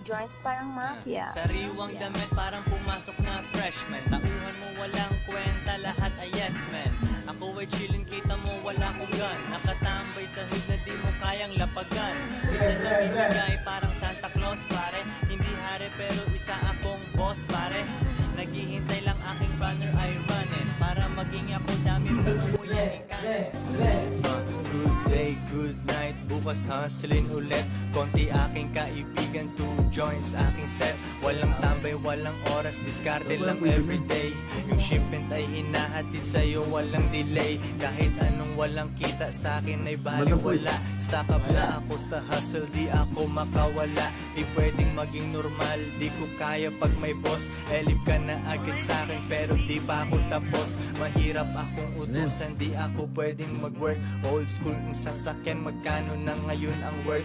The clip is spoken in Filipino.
joints parang mafia. Sariwang damit parang pumasok na freshman. Tauhan mo walang kwenta, lahat ay yes man. Ako ay chillin, kita mo wala kong gun. Nakatambay sa hood na di mo kayang lapagan. Minsan namimigay parang Santa Claus pare. Hindi hari pero isa akong boss pare. Naghihintay lang aking banner ay running. Para maging ako dami mo umuyain ka. Good day, good night. Bukas hustling ulit. Konti aking kaibigan, 2 joints aking set. Walang tambay, walang oras, diskarte lang everyday. Yung shipment ay hinahatid sa'yo, walang delay. Kahit anong walang kita sa akin ay baliwala. Stock up na ako sa hustle, di ako makawala. Di pwedeng maging normal, di ko kaya pag may boss. Elip ka na agad sa akin pero di pa ako tapos. Mahirap akong utusan, di ako pwedeng mag-work. Old school kung sasakyan, magkano na ngayon ang worth.